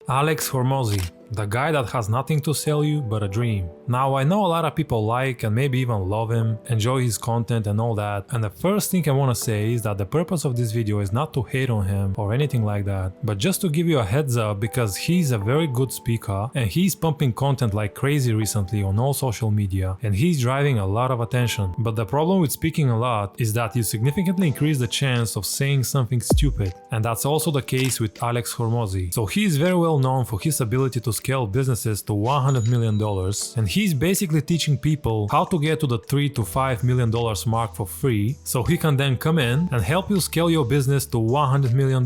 Alex Hormozi, the guy that has nothing to sell you but a dream. Now I know a lot of people like and maybe even love him, enjoy his content and all that, and the first thing I wanna say is that the purpose of this video is not to hate on him or anything like that, but just to give you a heads up because he's a very good speaker and he's pumping content like crazy recently on all social media and he's driving a lot of attention. But the problem with speaking a lot is that you significantly increase the chance of saying something stupid, and that's also the case with Alex Hormozi. So he is very well known for his ability to scale businesses to $100 million, and he's basically teaching people how to get to the $3 to $5 million mark for free, so he can then come in and help you scale your business to $100 million,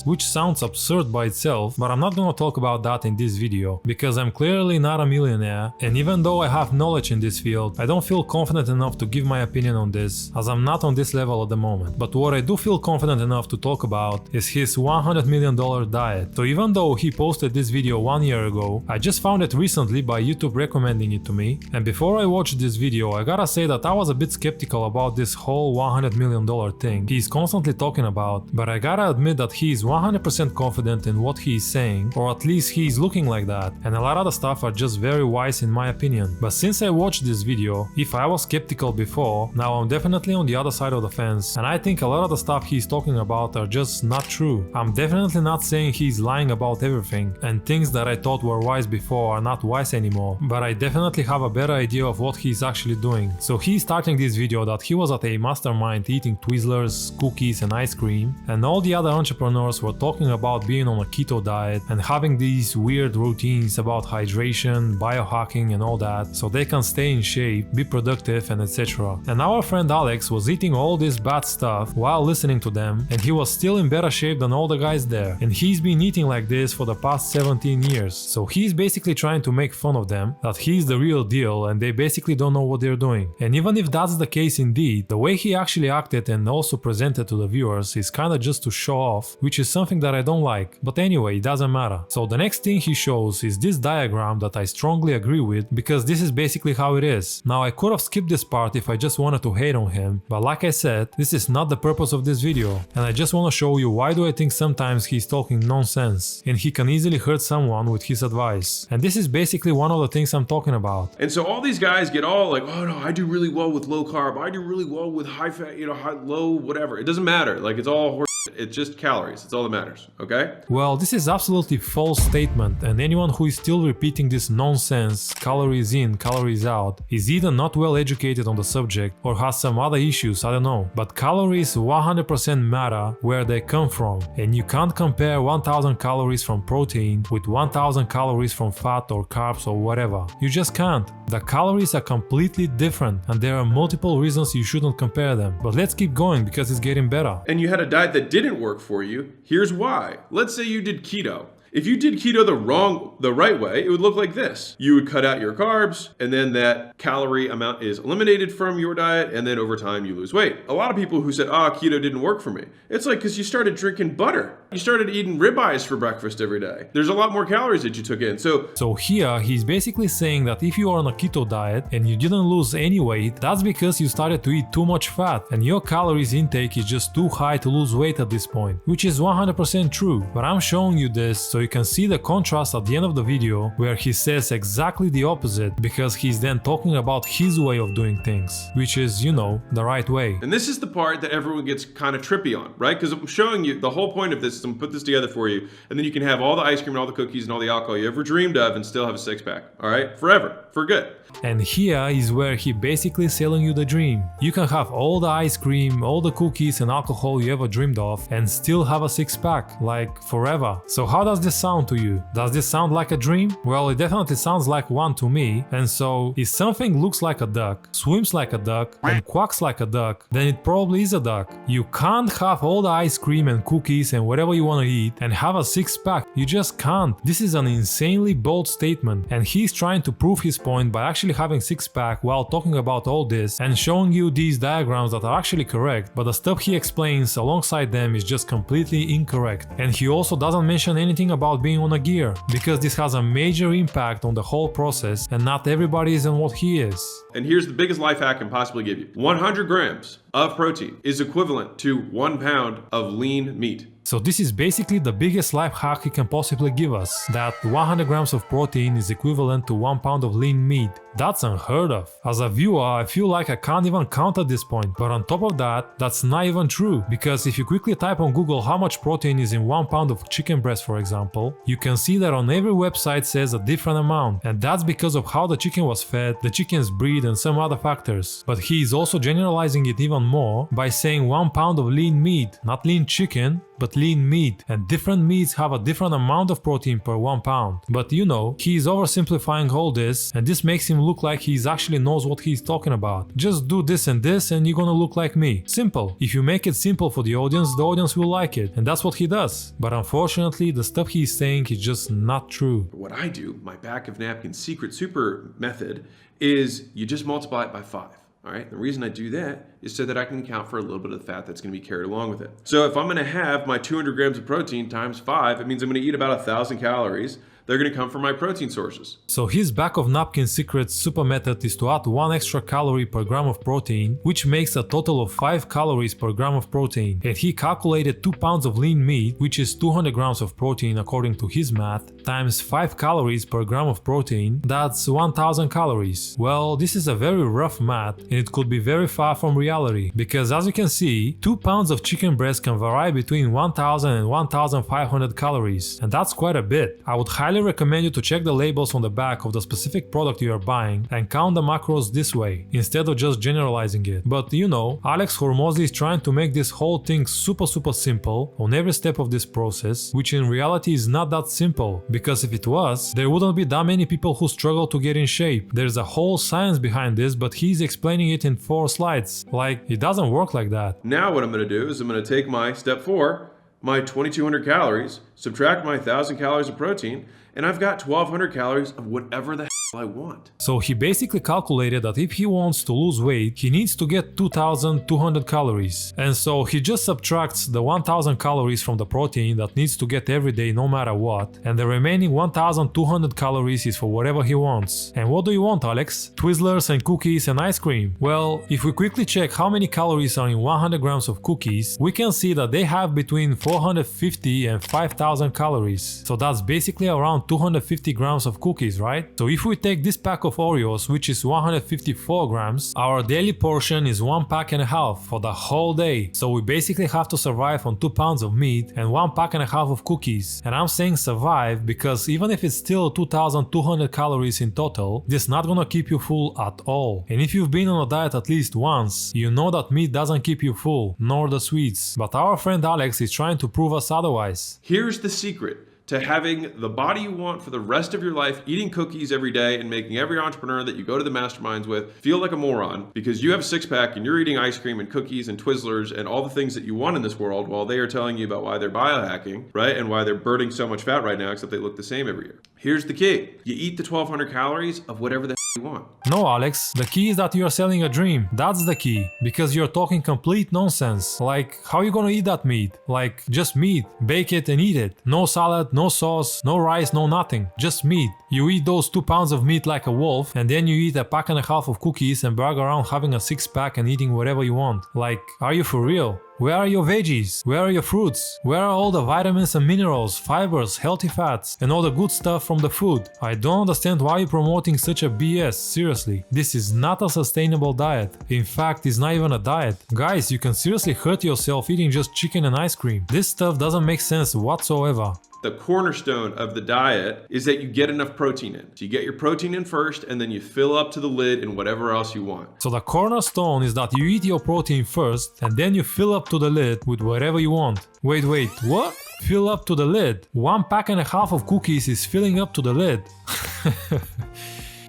which sounds absurd by itself, but I'm not gonna talk about that in this video, because I'm clearly not a millionaire, and even though I have knowledge in this field, I don't feel confident enough to give my opinion on this, as I'm not on this level at the moment. But what I do feel confident enough to talk about is his $100 million diet. So even though he posted this video 1 year ago, I just found it recently by YouTube recommending it to me, and before I watched this video I gotta say that I was a bit skeptical about this whole $100 million thing he's constantly talking about, but I gotta admit that he's 100% confident in what he's saying, or at least he's looking like that, and a lot of the stuff are just very wise in my opinion. But since I watched this video, if I was skeptical before, now I'm definitely on the other side of the fence, and I think a lot of the stuff he's talking about are just not true. I'm definitely not saying he's lying about everything, and things that I thought were wise before are not wise anymore, but I definitely have a better idea of what he's actually doing. So he's starting this video that he was at a mastermind eating Twizzlers, cookies and ice cream, and all the other entrepreneurs were talking about being on a keto diet and having these weird routines about hydration, biohacking and all that, so they can stay in shape, be productive and etc. And our friend Alex was eating all this bad stuff while listening to them, and he was still in better shape than all the guys there, and he's been eating like this for the past 17 years. So he's basically trying to make fun of them, that he's the real deal and they basically don't know what they're doing. And even if that's the case indeed, the way he actually acted and also presented to the viewers is kinda just to show off, which is something that I don't like. But anyway, it doesn't matter. So the next thing he shows is this diagram that I strongly agree with, because this is basically how it is. Now I could have skipped this part if I just wanted to hate on him, but like I said, this is not the purpose of this video, and I just want to show you why do I think sometimes he's talking nonsense and he can easily hurt someone with his advice. And this is basically one of the things I'm talking about. And so all these guys get all like, oh no, I do really well with low carb, I do really well with high fat, low whatever. It doesn't matter, like it's all horse. It's just calories, it's all that matters, okay? Well, this is absolutely false statement, and anyone who is still repeating this nonsense, calories in, calories out, is either not well educated on the subject or has some other issues, I don't know. But calories 100% matter where they come from, and you can't compare 1000 calories from protein with 1000 calories from fat or carbs or whatever. You just can't. The calories are completely different, and there are multiple reasons you shouldn't compare them. But let's keep going because it's getting better. And you had a diet that didn't work for you. Here's why. Let's say you did keto. If you did keto the right way, it would look like this. You would cut out your carbs, and then that calorie amount is eliminated from your diet, and then over time you lose weight. A lot of people who said, keto didn't work for me. It's like because you started drinking butter. You started eating ribeyes for breakfast every day. There's a lot more calories that you took in. So here, he's basically saying that if you are on a keto diet and you didn't lose any weight, that's because you started to eat too much fat, and your calories intake is just too high to lose weight at this point, which is 100% true. But I'm showing you this so you can see the contrast at the end of the video, where he says exactly the opposite, because he's then talking about his way of doing things, which is, the right way. And this is the part that everyone gets kind of trippy on, right? Because I'm showing you the whole point of this is I'm gonna put this together for you, and then you can have all the ice cream and all the cookies and all the alcohol you ever dreamed of and still have a six-pack, all right? Forever, for good. And here is where he basically selling you the dream. You can have all the ice cream, all the cookies and alcohol you ever dreamed of and still have a six-pack, like forever. So how does this sound to you? Does this sound like a dream? Well, it definitely sounds like one to me. And so, if something looks like a duck, swims like a duck, and quacks like a duck, then it probably is a duck. You can't have all the ice cream and cookies and whatever you want to eat and have a six-pack. You just can't. This is an insanely bold statement, and he's trying to prove his point by actually having six-pack while talking about all this and showing you these diagrams that are actually correct, but the stuff he explains alongside them is just completely incorrect. And he also doesn't mention anything about being on a gear, because this has a major impact on the whole process and not everybody is on what he is. And here's the biggest life hack I can possibly give you. 100 grams of protein is equivalent to 1 pound of lean meat. So this is basically the biggest life hack he can possibly give us, that 100 grams of protein is equivalent to 1 pound of lean meat. That's unheard of. As a viewer, I feel like I can't even count at this point, but on top of that, that's not even true, because if you quickly type on Google how much protein is in 1 pound of chicken breast, for example, you can see that on every website says a different amount, and that's because of how the chicken was fed, the chicken's breed, and some other factors. But he is also generalizing it even more by saying 1 pound of lean meat, not lean chicken, but lean meat, and different meats have a different amount of protein per 1 pound. But you know, he is oversimplifying all this, and this makes him look like he actually knows what he's talking about. Just do this and you're gonna look like me. Simple. If you make it simple for the audience will like it, and that's what he does. But unfortunately, the stuff he's saying is just not true. What I do, my back of napkin secret super method, is you just multiply it by 5. All right, the reason I do that is so that I can account for a little bit of the fat that's going to be carried along with it. So if I'm going to have my 200 grams of protein times 5, it means I'm going to eat about 1,000 calories. They're going to come from my protein sources. So his back of napkin secret super method is to add 1 extra calorie per gram of protein, which makes a total of 5 calories per gram of protein. And he calculated 2 pounds of lean meat, which is 200 grams of protein according to his math, times 5 calories per gram of protein, that's 1000 calories. Well, this is a very rough math, and it could be very far from reality, because as you can see, 2 pounds of chicken breast can vary between 1000 and 1500 calories, and that's quite a bit. I would highly recommend you to check the labels on the back of the specific product you are buying and count the macros this way, instead of just generalizing it. But you know, Alex Hormozi is trying to make this whole thing super simple on every step of this process, which in reality is not that simple, because if it was, there wouldn't be that many people who struggle to get in shape. There's a whole science behind this, but he's explaining it in 4 slides. Like, it doesn't work like that. Now what I'm going to do is I'm going to take my step 4, my 2200 calories, subtract my 1000 calories of protein, and I've got 1200 calories of whatever the hell I want. So he basically calculated that if he wants to lose weight, he needs to get 2200 calories. And so he just subtracts the 1000 calories from the protein that needs to get every day no matter what, and the remaining 1200 calories is for whatever he wants. And what do you want, Alex? Twizzlers and cookies and ice cream? Well, if we quickly check how many calories are in 100 grams of cookies, we can see that they have between 450 and 5000 calories. So that's basically around 250 grams of cookies, right? So if we take this pack of Oreos, which is 154 grams, our daily portion is 1 pack and a half for the whole day. So we basically have to survive on 2 pounds of meat and 1 pack and a half of cookies. And I'm saying survive because even if it's still 2200 calories in total, this is not gonna keep you full at all. And if you've been on a diet at least once, you know that meat doesn't keep you full, nor the sweets. But our friend Alex is trying to prove us otherwise. Here's the secret to having the body you want for the rest of your life, eating cookies every day and making every entrepreneur that you go to the masterminds with feel like a moron because you have a 6-pack and you're eating ice cream and cookies and Twizzlers and all the things that you want in this world while they are telling you about why they're biohacking, right? And why they're burning so much fat right now, except they look the same every year. Here's the key. You eat the 1200 calories of whatever the you want. No, Alex, the key is that you're selling a dream. That's the key. Because you're talking complete nonsense. Like, how are you gonna eat that meat? Like, just meat. Bake it and eat it. No salad, no sauce, no rice, no nothing. Just meat. You eat those 2 pounds of meat like a wolf, and then you eat a pack and a half of cookies and brag around having a 6-pack and eating whatever you want. Like, are you for real? Where are your veggies? Where are your fruits? Where are all the vitamins and minerals, fibers, healthy fats, and all the good stuff from the food? I don't understand why you're promoting such a BS, seriously. This is not a sustainable diet. In fact, it's not even a diet. Guys, you can seriously hurt yourself eating just chicken and ice cream. This stuff doesn't make sense whatsoever. The cornerstone of the diet is that you get enough protein in. So you get your protein in first and then you fill up to the lid and whatever else you want. So the cornerstone is that you eat your protein first and then you fill up to the lid with whatever you want. Wait, what? Fill up to the lid? 1 pack and a half of cookies is filling up to the lid.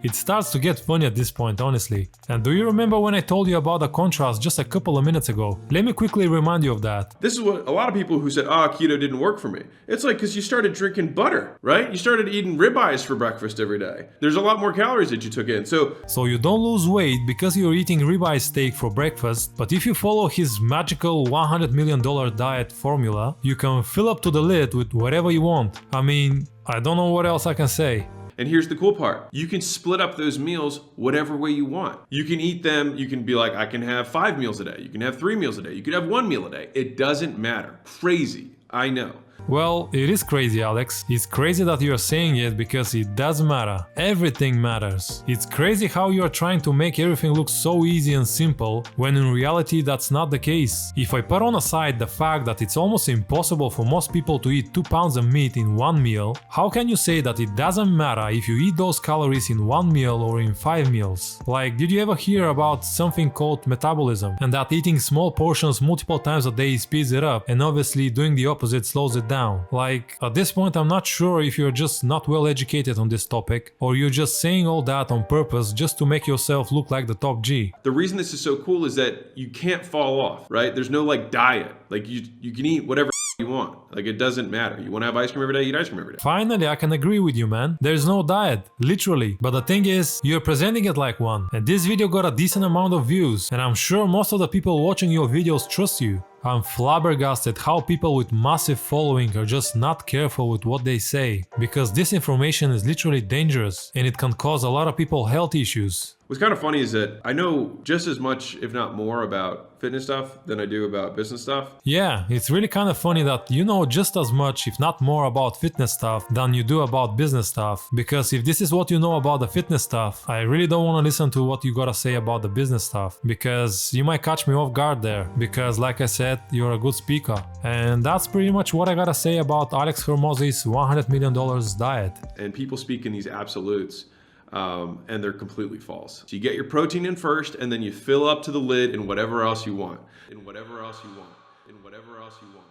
It starts to get funny at this point, honestly. And do you remember when I told you about the contrast just a couple of minutes ago? Let me quickly remind you of that. This is what a lot of people who said, keto didn't work for me. It's like because you started drinking butter, right? You started eating ribeyes for breakfast every day. There's a lot more calories that you took in. So you don't lose weight because you're eating ribeye steak for breakfast, but if you follow his magical $100 million diet formula, you can fill up to the lid with whatever you want. I mean, I don't know what else I can say. And here's the cool part. You can split up those meals whatever way you want. You can eat them, you can be like, I can have 5 meals a day. You can have 3 meals a day. You can have 1 meal a day. It doesn't matter. Crazy. I know. Well, it is crazy, Alex. It's crazy that you are saying it because it does matter. Everything matters. It's crazy how you are trying to make everything look so easy and simple, when in reality that's not the case. If I put on aside the fact that it's almost impossible for most people to eat 2 pounds of meat in one meal, how can you say that it doesn't matter if you eat those calories in one meal or in 5 meals? Like, did you ever hear about something called metabolism, and that eating small portions multiple times a day speeds it up, and obviously doing the opposite slows it down? Like, at this point I'm not sure if you're just not well educated on this topic, or you're just saying all that on purpose just to make yourself look like the top G. The reason this is so cool is that you can't fall off, right? There's no like diet. Like you can eat whatever you want. Like, it doesn't matter. You want to have ice cream every day, eat ice cream every day. Finally, I can agree with you, man. There's no diet, literally. But the thing is, you're presenting it like one. And this video got a decent amount of views, and I'm sure most of the people watching your videos trust you. I'm flabbergasted how people with massive following are just not careful with what they say, because this information is literally dangerous and it can cause a lot of people health issues. What's kind of funny is that I know just as much, if not more, about fitness stuff than I do about business stuff. Yeah, it's really kind of funny that you know just as much, if not more, about fitness stuff than you do about business stuff. Because if this is what you know about the fitness stuff, I really don't want to listen to what you gotta say about the business stuff, because you might catch me off guard there. Because like I said, you're a good speaker. And that's pretty much what I gotta say about Alex Hormozi's $100 million diet. And people speak in these absolutes. And they're completely false. So you get your protein in first, and then you fill up to the lid in whatever else you want. In whatever else you want. In whatever else you want.